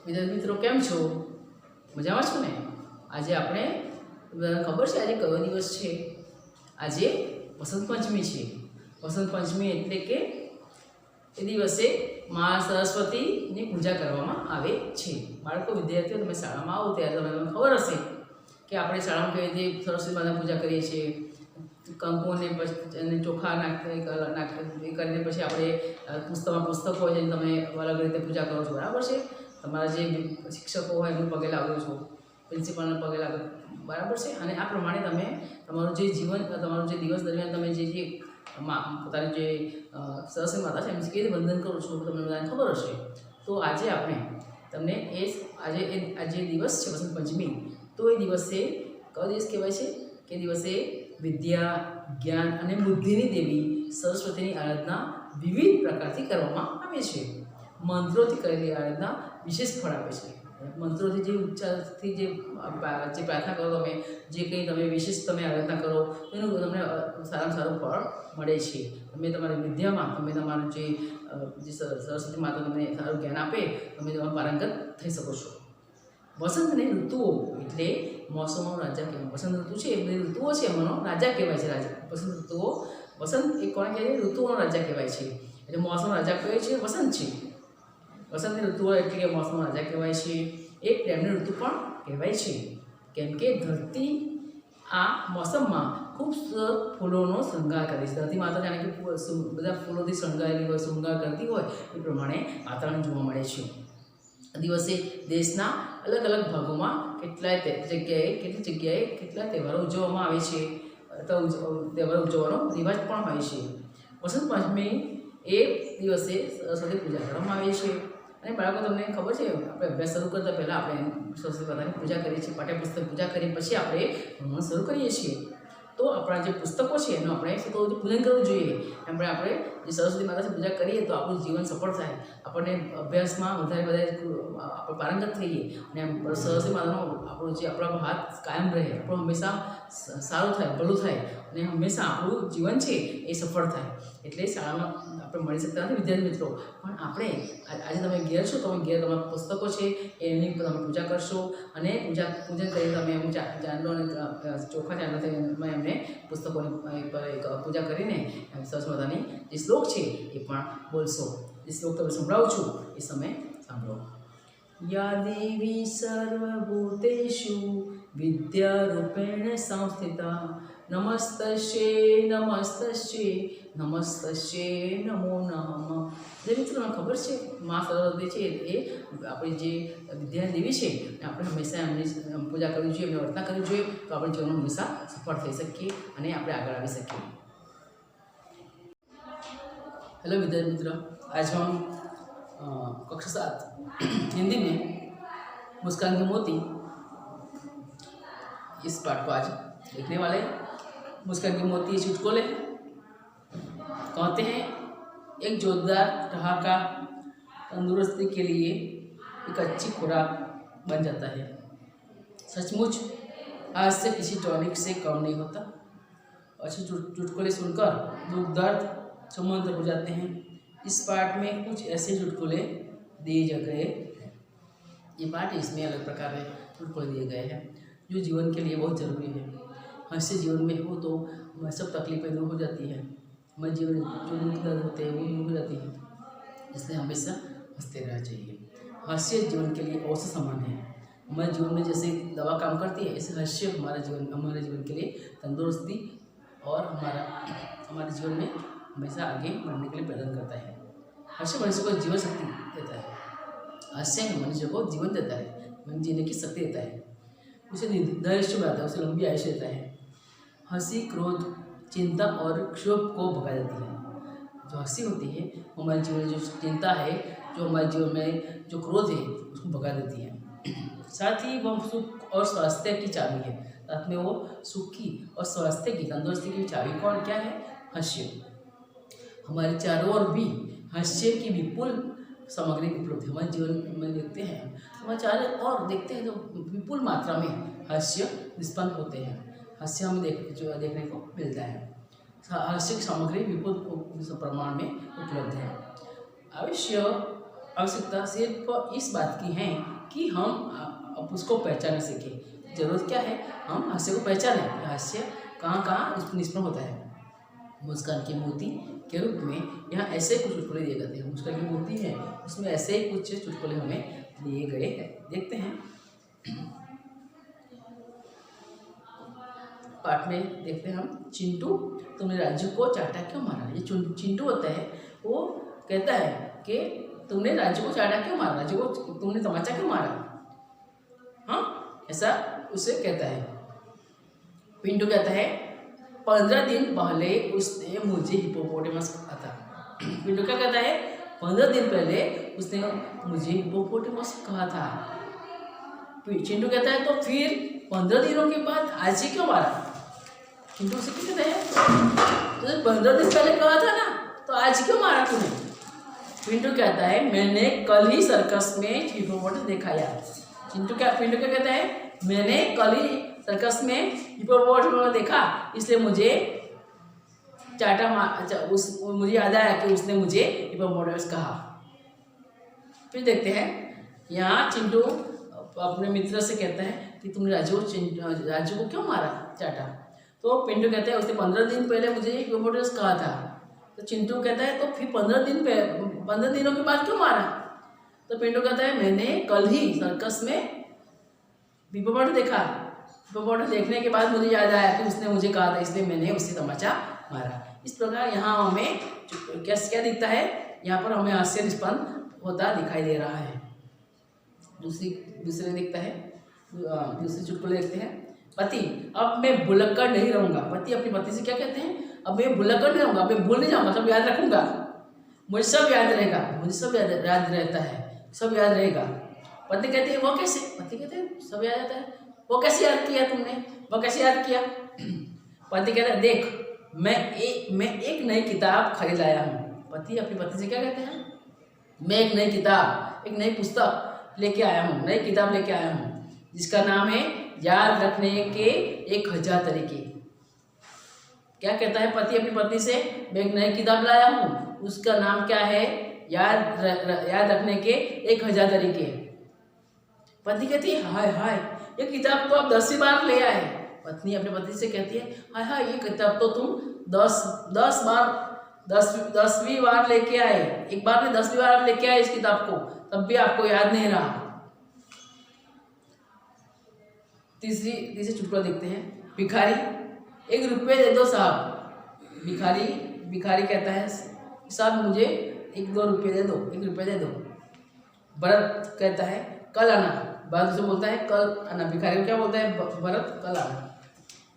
વિદ્યાર્થી મિત્રો કેમ છો? મજામાં છો ને? આજે આપણે બધાને ખબર છે આજે કયો દિવસ છે? આજે વસંત પંચમી છે. વસંત પંચમી એટલે કે એ દિવસે મા સરસ્વતીની પૂજા કરવામાં આવે છે. બાળકો વિદ્યાર્થીઓ તમે શાળામાં આવો ત્યારે તમને ખબર હશે કે આપણે શાળામાં કઈ રીતે સરસ્વતી માતાની પૂજા કરીએ છીએ. કંકુને પછી ચોખા કરીને પછી આપણે પુસ્તકો હોય છે તમે અલગ રીતે પૂજા કરો છો, બરાબર છે? તમારા જે શિક્ષકો હોય એમનું પગે લાગો છો, પ્રિન્સિપાલને પગે લાગો, બરાબર છે? અને આ પ્રમાણે તમે તમારું જે જીવન, તમારું જે દિવસ દરમિયાન તમે જે પોતાની જે સરસ્વતી માતા છે એમ કેવી રીતે વંદન કરો છો તમને બધાને ખબર હશે. તો આજે આપણે તમને આજે દિવસ છે વસંત પંચમી, તો એ દિવસે કયો દિવસ કહેવાય છે કે દિવસે વિદ્યા, જ્ઞાન અને બુદ્ધિની દેવી સરસ્વતીની આરાધના વિવિધ પ્રકારથી કરવામાં આવે છે. મંત્રોથી કરેલી આરાધના વિશેષ ફળ આપે છે. મંત્રોથી જે ઉચ્ચારથી જે પ્રાર્થના કરો, તમે જે કંઈ તમે વિશેષ તમે આરાધના કરો એનું તમને સારામાં સારું ફળ મળે છે. તમે તમારી વિદ્યામાં તમે તમારું જે સરસ્વતી માતા તમને સારું જ્ઞાન આપે, તમે તેમાં પારંગત થઈ શકો છો. વસંત અને ઋતુઓ એટલે મોસમોનો રાજા કહેવાય. વસંત ઋતુ છે એ બધી ઋતુઓ છે એમાંનો રાજા કહેવાય છે. વસંત ઋતુઓ, વસંત એ કોણ કહેવાય? ઋતુઓનો રાજા કહેવાય છે. એટલે મોસમનો રાજા કહેવાય છે વસંત છે. વસંતની ઋતુઓ એટલે કે મોસમનો રાજા કહેવાય છે. એ પ્રેમની ઋતુ પણ કહેવાય છે, કેમ કે ધરતી આ મોસમમાં ખૂબ ફૂલોનો શૃંગાર કરે છે. ધરતી માતા જાણે કે બધા ફૂલોથી શણગારેલી હોય, શૃંગાર કરતી હોય એ પ્રમાણે વાતાવરણ જોવા મળે છે. દિવસે દેશના અલગ અલગ ભાગોમાં કેટલી જગ્યાએ કેટલા તહેવારો ઉજવવામાં આવે છે. તહેવારો ઉજવવાનો રિવાજ પણ હોય છે. વસંત પંચમી એ દિવસે સરસ્વતી પૂજા કરવામાં આવે છે. અને બાળકો તમને ખબર છે આપણે અભ્યાસ શરૂ કરતાં પહેલાં આપણે સરસ્વતી માતાની પૂજા કરીએ છીએ. પાઠ્યપુસ્તક પૂજા કરી પછી આપણે ભણવાનું શરૂ કરીએ છીએ. તો આપણા જે પુસ્તકો છે એનું આપણે શું કરવું જોઈએ? પૂજન કરવું જોઈએ. આપણે જે સરસ્વતી માતાની પૂજા કરીએ તો આપણું જીવન સફળ થાય, આપણને અભ્યાસમાં વધારે આપણે પારંગત થઈએ અને સરસ્વતી માતાનો આપણો હાથ કાયમ રહે, આપણું હંમેશા સારું થાય, ભલું થાય અને હંમેશા આપણું જીવન છે એ સફળ થાય. એટલે શાળામાં આપણે મળી શકતા નથી વિદ્યાર્થી મિત્રો, પણ આપણે આજે તમે ઘેર છો, તમે ઘેર તમારા પુસ્તકો છે એની તમે પૂજા કરશો અને પૂજન કરી તમે ચાંદલો અને ચોખા ચાંદલાથી એમને પુસ્તકોની પૂજા કરીને સરસ્વતી માતાની જે શ્લોક છે એ પણ બોલશો. જે શ્લોક તમે સંભળાવું છું એ સમય સાંભળો. યા દેવી સર્વભૂતેષુ વિદ્યારૂપેણ સંસ્થિતા નમસ્તસ્યે નમસ્તસ્યે નમસ્તસ્યે નમો નમઃ. જે મિત્રો ખબર છે મા સરસ્વતી છે એ આપણી જે વિદ્યાની દેવી છે, આપણે હંમેશા એમની પૂજા કરવી જોઈએ, એમની વર્તના કરવી જોઈએ, તો આપણે જીવનમાં હંમેશા સફળ થઈ શકીએ અને આપણે આગળ આવી શકીએ. हेलो विद्यार्थी मित्र, आज हम कक्षा 7 हिंदी में मुस्कान की मोती इस पाठ को आज देखने वाले हैं. मुस्कान की मोती चुटकुले कहते हैं एक जोरदार ठहाका तंदुरुस्ती के लिए एक अच्छी खुराक बन जाता है. सचमुच आज से किसी टॉनिक से कम नहीं होता. अच्छे चुटकुले सुनकर दुख दर्द समुद्र हो जाते हैं. इस पाठ में कुछ ऐसे चुटकुले दिए गए हैं. ये पाठ इसमें अलग प्रकार के चुटकुले दिए गए हैं जो जीवन के लिए बहुत ज़रूरी है. हंसते जीवन में हो तो सब तकलीफें दूर हो जाती है. हमारे जीवन जो दुख दर्द होते हैं वो दूर हो जाती है, इसलिए हमेशा हंसते रहना चाहिए. हास्य जीवन के लिए औषध समान है. हमारे जीवन में जैसे दवा काम करती है, ऐसे हास्य हमारे जीवन के लिए तंदुरुस्ती और हमारे जीवन में हमेशा आगे बढ़ने के लिए प्रदान करता है. हास्य मनुष्य को जीवन शक्ति देता है. हास्य मनुष्य को जीवन देता है, जीने की शक्ति देता है, उसे दीर्घायुष्य बनाता है, उसे लंबी आयुष्य देता है. हंसी क्रोध चिंता और क्षोभ को भगा देती है. जो हंसी होती है वो हमारे जीवन में जो चिंता है, जो हमारे जीवन में जो क्रोध है उसको भगा देती है. साथ ही वह सुख और स्वास्थ्य की चाबी है. साथ में वो सुख की और स्वास्थ्य की तंदुरुस्ती की चाबी कौन क्या है? हास्य. हमारे चारों ओर भी हास्य की विपुल सामग्री उपलब्ध है. हमारे जीवन में देखते हैं, हमारे चारों ओर देखते हैं तो विपुल मात्रा में हास्य निष्पन्न होते हैं. हास्य हमें देखने को मिलता है. हास्य की सामग्री विपुल प्रमाण में उपलब्ध है. अवश्य आवश्यकता सिर्फ इस बात की है कि हम अब उसको पहचानने सीखें। जरूरत क्या है, हम हास्य को पहचानें कि हास्य कहाँ कहाँ निष्पन्न होता है। मुस्कान के मोती के रूप में यहाँ ऐसे कुछ चुटकुले दिए जाते हैं। मुस्कान की मोती है, उसमें ऐसे ही कुछ चुटकुले हमें दिए गए हैं। देखते हैं पाठ में, देखते हैं हम। चिंटू, तुमने राजू को चाटा क्यों मारा। ये चिंटू होता है, वो कहता है कि तुमने राजू को चाटा क्यों मारा, राजू को तुमने तमाचा क्यों मारा। हाँ, ऐसा उसे कहता है। पिंटू कहता है 15 दिन पहले उसने मुझे हिप्पोपोटेमस कहा था। पिंटू क्या कहता है, 15 दिन पहले उसने मुझे हिप्पोपोटेमस कहा था। चिंटू कहता है तो फिर 15 दिनों के बाद आज ही क्यों मारा। चिंटू उसे क्या कहता है, तो 15 दिन पहले कहा था ना, तो आज क्यों मारा तूने। पिंटू कहता है मैंने कल ही सर्कस में हिप्पोपोटेमस देखा यार। पिंटू क्या कहता है, मैंने कल ही सर्कस में हिप्पोपोटेमस देखा, इसलिए मुझे मुझे याद आया कि उसने मुझे हिप्पोपोटेमस कहा। फिर देखते हैं, यहाँ चिंटू अपने मित्र से कहता है कि तुमने राजू को क्यों मारा चाटा। तो पिंटू कहता है उसने 15 दिन पहले मुझे हिप्पोपोटेमस कहा था। तो चिंटू कहता है तो फिर 15 दिनों के बाद क्यों मारा। तो पिंटू कहता है मैंने कल ही सर्कस में हिप्पोपोटेमस देखा। हिप्पोपोटेमस देखने के बाद मुझे याद आया कि उसने मुझे कहा था, इसलिए मैंने उससे तमाचा मारा। इस प्रकार यहाँ हमें क्या दिखता है, यहाँ पर हमें हास्य निष्पन्न होता दिखाई दे रहा है। दूसरे दिखता है, दूसरे चुटकुले देखते हैं। पति, अब मैं भुलक्कड़ नहीं रहूँगा। पति अपनी पत्नी से क्या कहते हैं, अब मैं भुलक्कड़ नहीं रहूँगा, मैं भूल नहीं जाऊँगा, सब याद रखूँगा, मुझे सब याद रहेगा, मुझे सब याद रहता है, सब याद रहेगा। पत्नी कहती है वो कैसे। पति कहते हैं सब याद रहता है, वो कैसे याद किया तुमने, वो कैसे याद किया। पति कहता है देख मैं एक नई किताब खरीद लाया हूँ। पति अपनी पत्नी से क्या कहते हैं, मैं एक नई किताब, एक नई पुस्तक लेके आया हूँ, नई किताब लेके आया हूँ, जिसका नाम है याद रखने के 1000 तरीके। क्या कहता है पति अपनी पत्नी से, मैं एक नई किताब लाया हूँ, उसका नाम क्या है, याद रखने के 1000 तरीके। पत्नी कहती है हाय हाय ये किताब तो आप 10वीं बार ले आए। पत्नी अपने पति से कहती है हाय हाय ये किताब तो तुम 10वीं बार लेके आए, एक बार में 10वीं बार आप लेके आए इस किताब को, तब भी आपको याद नहीं रहा। तीसरे चुटकुला देखते हैं। भिखारी, 1 रुपये दे दो साहब। भिखारी कहता है साहब मुझे 1-2 रुपये दे दो, 1 रुपये दे दो। भरत कहता है कल आना। भरत उसे बोलता है कल आना। भिखारी को क्या बोलता है भरत, कल आना।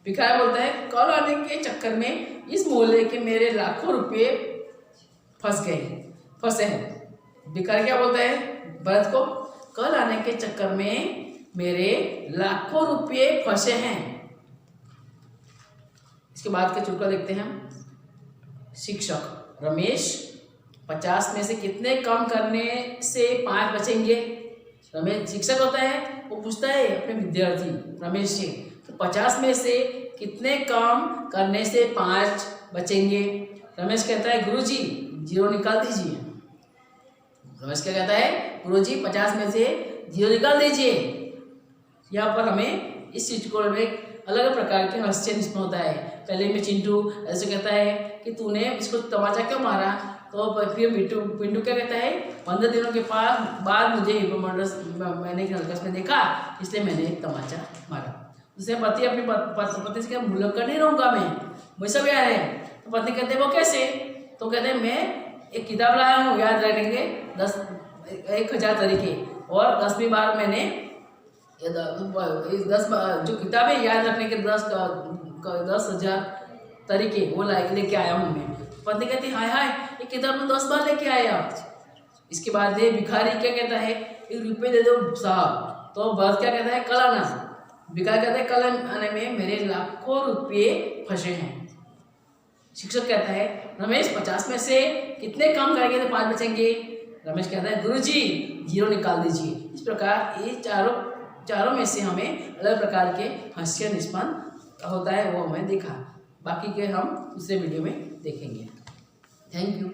भिखारी बोलता है कल आने के चक्कर में इस मोहल्ले के मेरे लाखों रुपये फंसे हैं। भिखारी क्या बोलता है भरत को, कल आने के चक्कर में मेरे लाखों रुपये फंसे हैं। इसके बाद का चुटकुला देखते हैं हम। शिक्षक, रमेश 50 में से कितने कम करने से 5 बचेंगे। रमेश शिक्षक होता है, वो पूछता है अपने विद्यार्थी रमेश से, तो 50 में से कितने कम करने से 5 बचेंगे। रमेश कहता है गुरुजी 0 निकाल दीजिए। रमेश क्या कहता है, गुरुजी 50 में से 0 निकाल दीजिए। यहाँ पर हमें इस चुटकुले में अलग प्रकार के हास्य निष्पन्न होता है। पहले में चिंटू ऐसे कहता है कि तूने इसको तमाचा क्यों मारा, तो फिर पिंटू क्या कहता है 15 दिनों के बाद मुझे हिप्पोपोटेमस मैंने सर्कस में देखा, इसलिए मैंने तमाचा मारा। दूसरे पति अपनी पत्नी से क्या भुलक्कड़ नहीं रहूँगा मैं, मुझे सब याद है। तो पत्नी कहते हैं वो कैसे, तो कहते हैं मैं एक किताब लाया हूँ याद रखेंगे 1000 तरीके, और 10वीं बार मैंने 10 जो किताबें याद रखने के 10,000 तरीके वो लेके आया हूँ मैं। पत्नी कहती हाय हाय ये किताब में 10 बार लेके आए आप। इसके बाद ये भिखारी क्या कहता है 1 रुपये दे दो साहब। तो भरत क्या कहता है कल आना। भिखारी कहता है कल आने में मेरे लाखों रुपये फंसे हैं। शिक्षक कहता है रमेश 50 में से कितने कम करेंगे तो 5 बचेंगे। रमेश कहता है गुरुजी 0 निकाल दीजिए। इस प्रकार ये चारों में से हमें अलग प्रकार के हास्य निष्पन्न होता है, वो हमें देखा। बाकी के हम दूसरे वीडियो में देखेंगे। Thank you.